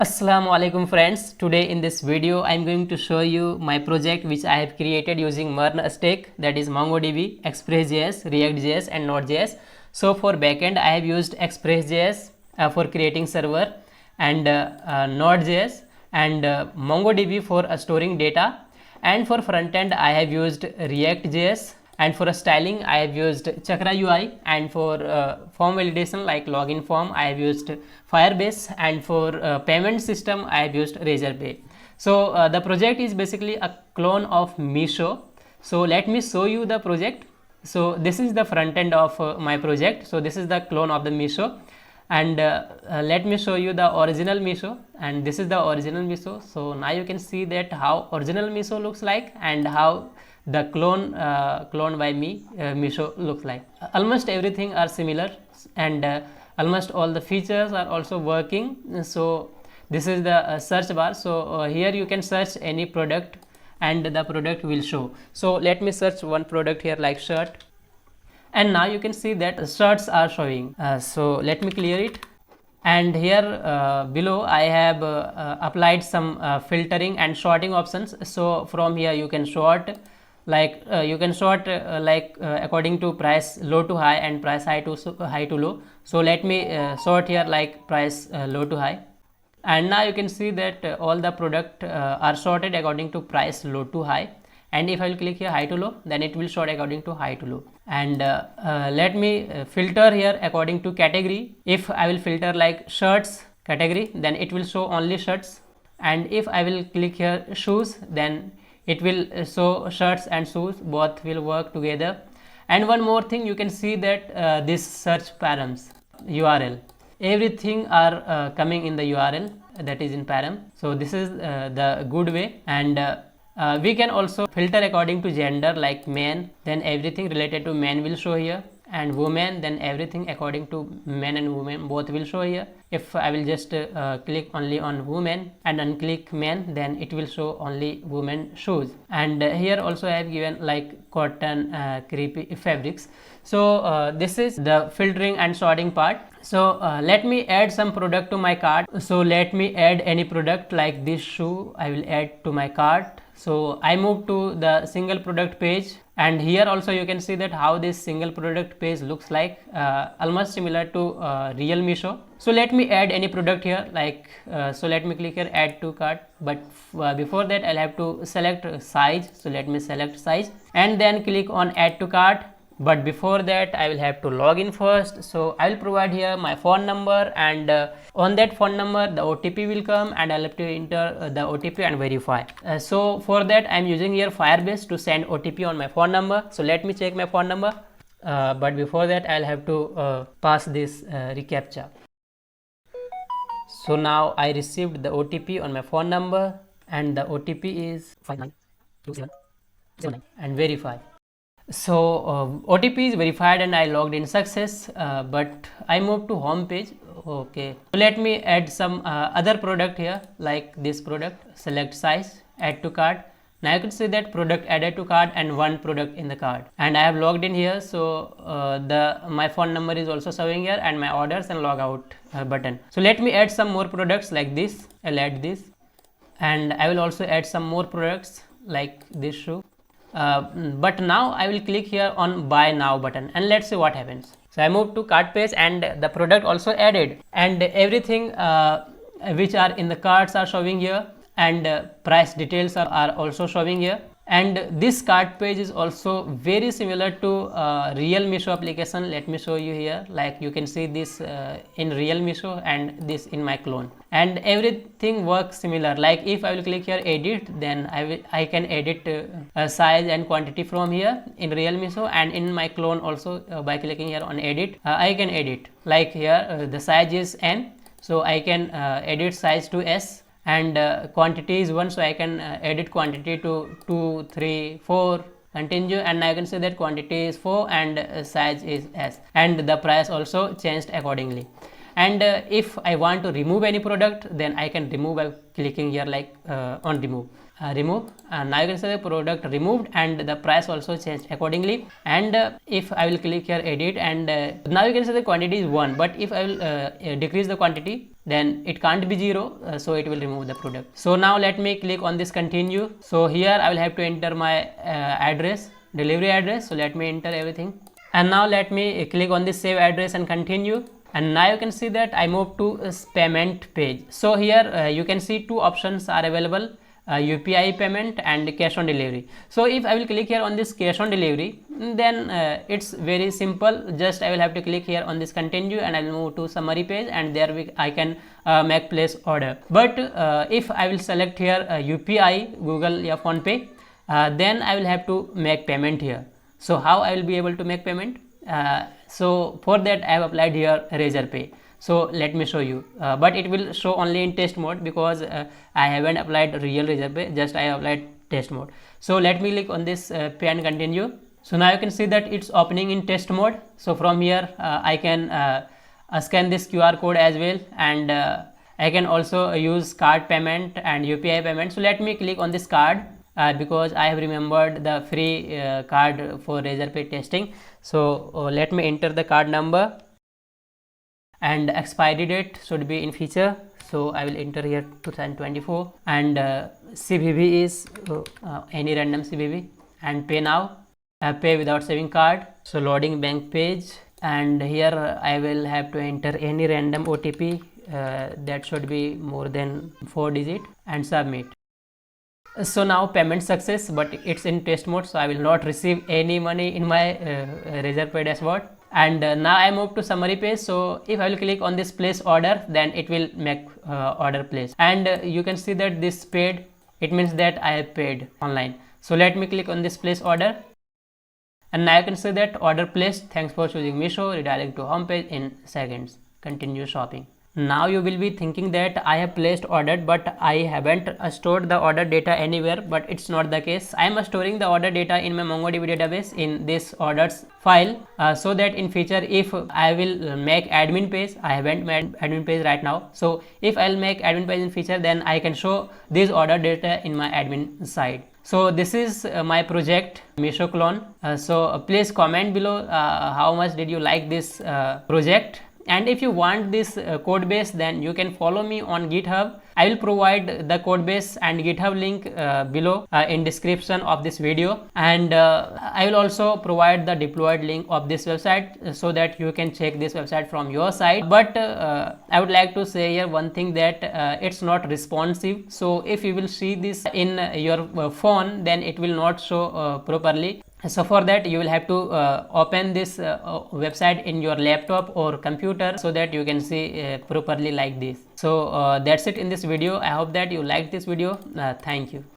Assalamu alaikum friends. Today in this video I am going to show you my project which I have created using MERN Stack, that is MongoDB, expressjs, Reactjs and nodejs. So for backend I have used expressjs for creating server and nodejs and MongoDB for storing data, and for frontend I have used Reactjs, and for styling I have used Chakra UI, and for form validation like login form I have used Firebase, and for payment system I have used razorpay. So the project is basically a clone of meesho. So let me show you the project. So this is the front end of my project. So this is the clone of the meesho, and let me show you the original meesho, and this is the original meesho. So now you can see that how original meesho looks like and how the clone by me meesho looks like. Almost everything are similar, and almost all the features are also working. So this is the search bar. So here you can search any product and the product will show. So let me search one product here like shirt, and now you can see that shirts are showing. So let me clear it, and here below I have applied some filtering and sorting options. So from here you can sort according to price low to high and price high to low. So let me sort here like price low to high, and now you can see that all the product are sorted according to price low to high. And if I will click here high to low, then it will sort according to high to low. And let me filter here according to category. If I will filter like shirts category, then it will show only shirts, and if I will click here shoes, then it will show shirts and shoes, both will work together. And one more thing, you can see that this search params URL, everything are coming in the URL, that is in param. So this is the good way. And we can also filter according to gender like men, then everything related to men will show here, and women, then everything according to men and women both will show here. If I will just click only on women and unclick men, then it will show only women shoes. And here also I have given like cotton, creepy fabrics. So this is the filtering and sorting part. So let me add some product to my cart. So let me add any product like this shoe I will add to my cart. So I move to the single product page, and here also you can see that how this single product page looks like, almost similar to real meesho. So let me add any product here like so let me click here add to cart, but before that I'll have to select size. So let me select size and then click on add to cart. But before that I will have to log in first. So I will provide here my phone number, and on that phone number the OTP will come, and I'll have to enter the OTP and verify. So for that I am using here Firebase to send OTP on my phone number. So let me check my phone number, but before that I'll have to pass this reCAPTCHA. So now I received the OTP on my phone number, and the OTP is 592709 and verify. So OTP is verified and I logged in success, but I moved to home page. Okay, so let me add some other product here like this product. Select size, add to cart. Now you can see that product added to cart and one product in the cart, and I have logged in here. So my phone number is also showing here, and my orders and log out button. So let me add some more products like this. I'll add this, and I will also add some more products like this shoe. But now I will click here on buy now button, and let's see what happens. So I move to cart page, and the product also added, and everything which are in the carts are showing here, and price details are also showing here. And this cart page is also very similar to real meesho application. Let me show you here, like you can see this in real meesho and this in my clone, and everything works similar. Like if I will click here edit, then I can edit size and quantity from here in real meesho, and in my clone also by clicking here on edit I can edit. Like here the size is n, so I can edit size to s, and quantity is 1, so I can edit quantity to 2, 3, 4, continue, and now you can see that quantity is 4 and size is s, and the price also changed accordingly. And if I want to remove any product, then I can remove by clicking here like on remove. Remove, and now you can see the product removed and the price also changed accordingly. And if I will click here edit, and now you can see the quantity is 1, but if I will decrease the quantity, then it can't be 0, so it will remove the product. So now let me click on this continue. So here I will have to enter my address, delivery address. So let me enter everything, and now let me click on this save address and continue. And now you can see that I moved to payment page. So here you can see two options are available, UPI payment and cash on delivery. So if I will click here on this cash on delivery, then it's very simple. Just I will have to click here on this continue, and I will move to summary page, and there I can make place order. But if I will select here UPI, Google or PhonePe, then I will have to make payment here. So how I will be able to make payment? So for that I have applied here razorpay. So let me show you, but it will show only in test mode, because I haven't applied real razorpay, just I have applied test mode. So let me click on this pay and continue. So now you can see that it's opening in test mode. So from here I can scan this QR code as well, and I can also use card payment and UPI payment. So let me click on this card, because I have remembered the free card for razorpay testing. So let me enter the card number, and expiry date should be in feature. So I will enter here 2024, and CVV is any random CVV, and pay now, pay without saving card. So loading bank page, and here I will have to enter any random OTP that should be more than 4 digit, and submit. So now payment success, but it's in test mode, so I will not receive any money in my razorpay dashboard. And now I move to summary page. So if I will click on this place order, then it will make order place, and you can see that this paid, it means that I have paid online. So let me click on this place order, and now you can see that order placed, thanks for choosing Meesho, redirect to home page in seconds, continue shopping. Now you will be thinking that I have placed order, but I haven't stored the order data anywhere. But it's not the case. I am storing the order data in my mongodb database in this orders file, so that in future if I will make admin page, I haven't made admin page right now. So if I'll make admin page in future, then I can show this order data in my admin side. So this is my project Meesho clone. So please comment below how much did you like this project. And if you want this code base, then you can follow me on GitHub. I will provide the code base and GitHub link below in description of this video, and I will also provide the deployed link of this website, so that you can check this website from your side. But I would like to say here one thing, that it's not responsive. So if you will see this in your phone, then it will not show properly. So for that you will have to open this website in your laptop or computer, so that you can see properly like this. So that's it in this video. I hope that you liked this video. Thank you.